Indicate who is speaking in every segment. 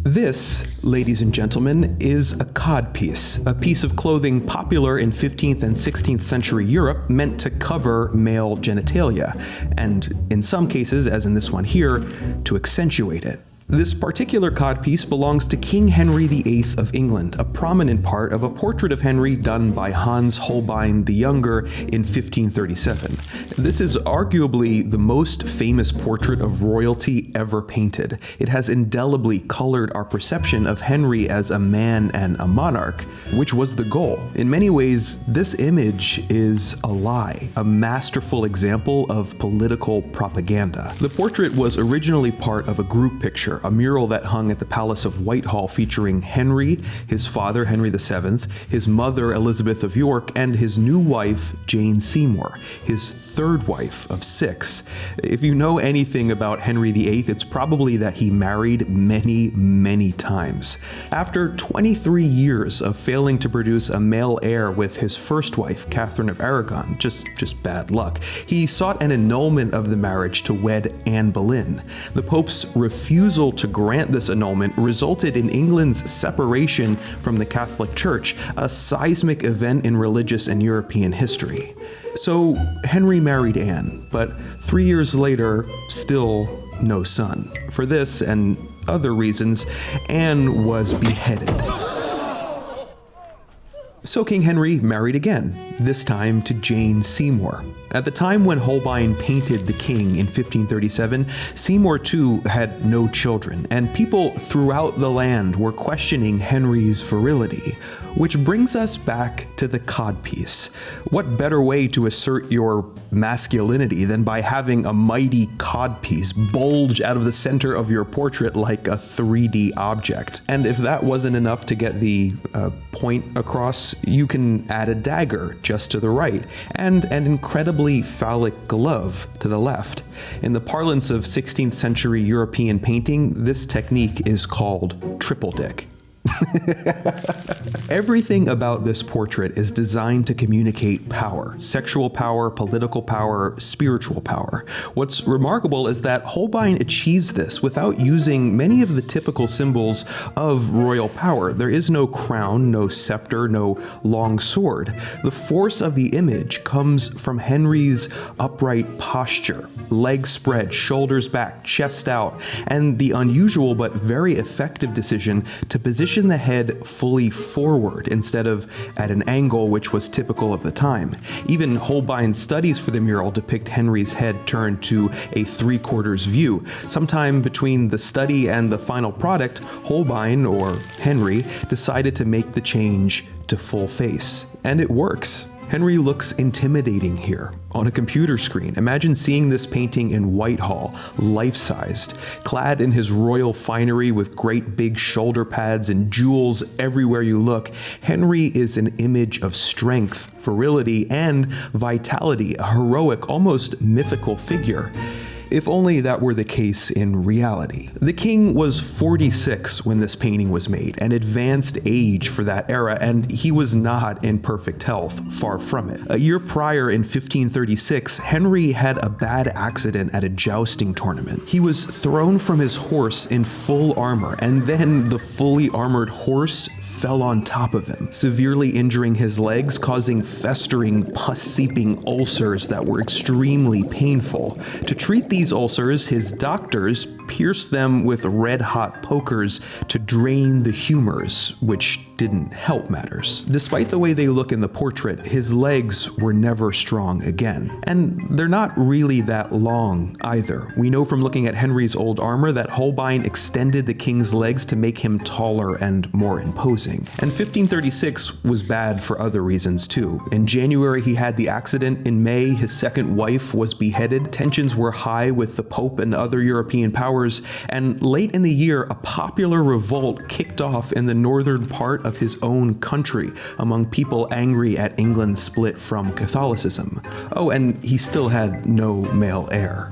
Speaker 1: This, ladies and gentlemen, is a codpiece, a piece of clothing popular in 15th and 16th century Europe meant to cover male genitalia, and in some cases, as in this one here, to accentuate it. This particular codpiece belongs to King Henry VIII of England, a prominent part of a portrait of Henry done by Hans Holbein the Younger in 1537. This is arguably the most famous portrait of royalty ever painted. It has indelibly colored our perception of Henry as a man and a monarch, which was the goal. In many ways, this image is a lie, a masterful example of political propaganda. The portrait was originally part of a group picture, a mural that hung at the Palace of Whitehall featuring Henry, his father Henry VII, his mother Elizabeth of York, and his new wife Jane Seymour, his third wife of 6. If you know anything about Henry VIII, it's probably that he married many times. After 23 years of failing to produce a male heir with his first wife, Catherine of Aragon, just bad luck, he sought an annulment of the marriage to wed Anne Boleyn. The Pope's refusal to grant this annulment resulted in England's separation from the Catholic Church, a seismic event in religious and European history. So Henry married Anne, but 3 years later, still no son. For this and other reasons, Anne was beheaded. So King Henry married again, this time to Jane Seymour. At the time when Holbein painted the king in 1537, Seymour too had no children, and people throughout the land were questioning Henry's virility. Which brings us back to the codpiece. What better way to assert your masculinity than by having a mighty codpiece bulge out of the center of your portrait like a 3D object? And if that wasn't enough to get the point across, you can add a dagger just to the right, and an incredibly phallic glove to the left. In the parlance of 16th century European painting, this technique is called triple dick. Everything about this portrait is designed to communicate power, sexual power, political power, spiritual power. What's remarkable is that Holbein achieves this without using many of the typical symbols of royal power. There is no crown, no scepter, no long sword. The force of the image comes from Henry's upright posture, legs spread, shoulders back, chest out, and the unusual but very effective decision to position the head fully forward instead of at an angle, which was typical of the time. Even Holbein's studies for the mural depict Henry's head turned to a 3/4 view. Sometime between the study and the final product, Holbein, or Henry, decided to make the change to full face. And it works. Henry looks intimidating here on a computer screen. Imagine seeing this painting in Whitehall, life-sized, clad in his royal finery with great big shoulder pads and jewels everywhere you look. Henry is an image of strength, virility, and vitality, a heroic, almost mythical figure. If only that were the case in reality. The king was 46 when this painting was made, an advanced age for that era, and he was not in perfect health, far from it. A year prior, in 1536, Henry had a bad accident at a jousting tournament. He was thrown from his horse in full armor, and then the fully armored horse fell on top of him, severely injuring his legs, causing festering, pus-seeping ulcers that were extremely painful. To treat these ulcers, his doctors pierced them with red-hot pokers to drain the humors, which didn't help matters. Despite the way they look in the portrait, his legs were never strong again. And they're not really that long either. We know from looking at Henry's old armor that Holbein extended the king's legs to make him taller and more imposing. And 1536 was bad for other reasons too. In January, he had the accident. In May, his second wife was beheaded. Tensions were high with the Pope and other European powers, and late in the year, a popular revolt kicked off in the northern part of his own country among people angry at England's split from Catholicism. Oh, and he still had no male heir.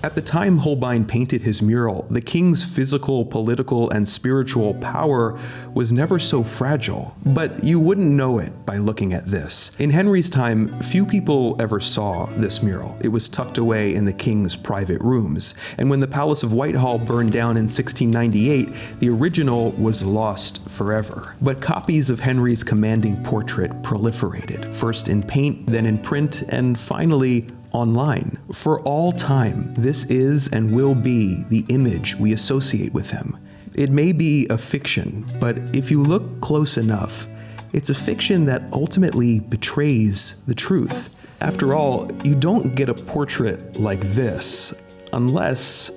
Speaker 1: At the time Holbein painted his mural, the king's physical, political, and spiritual power was never so fragile. But you wouldn't know it by looking at this. In Henry's time, few people ever saw this mural. It was tucked away in the king's private rooms, and when the Palace of Whitehall burned down in 1698, the original was lost forever. But copies of Henry's commanding portrait proliferated, first in paint, then in print, and finally online. For all time, this is and will be the image we associate with him. It may be a fiction, but if you look close enough, it's a fiction that ultimately betrays the truth. After all, you don't get a portrait like this unless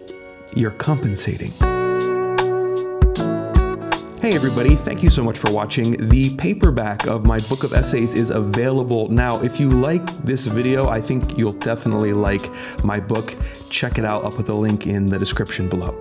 Speaker 1: you're compensating. Hey everybody, thank you so much for watching. The paperback of my book of essays is available now. If you like this video, I think you'll definitely like my book. Check it out. I'll put the link in the description below.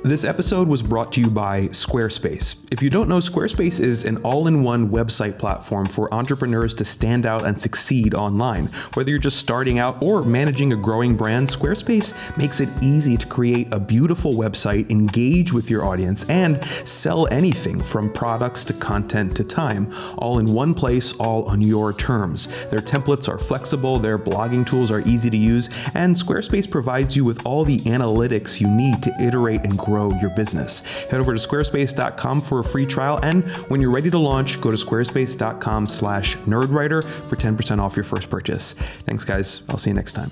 Speaker 1: This episode was brought to you by Squarespace. If you don't know, Squarespace is an all-in-one website platform for entrepreneurs to stand out and succeed online. Whether you're just starting out or managing a growing brand, Squarespace makes it easy to create a beautiful website, engage with your audience, and sell anything from products to content to time, all in one place, all on your terms. Their templates are flexible, their blogging tools are easy to use, and Squarespace provides you with all the analytics you need to iterate and grow your business. Head over to squarespace.com for a free trial, and when you're ready to launch, go to squarespace.com/nerdwriter for 10% off your first purchase. Thanks guys, I'll see you next time.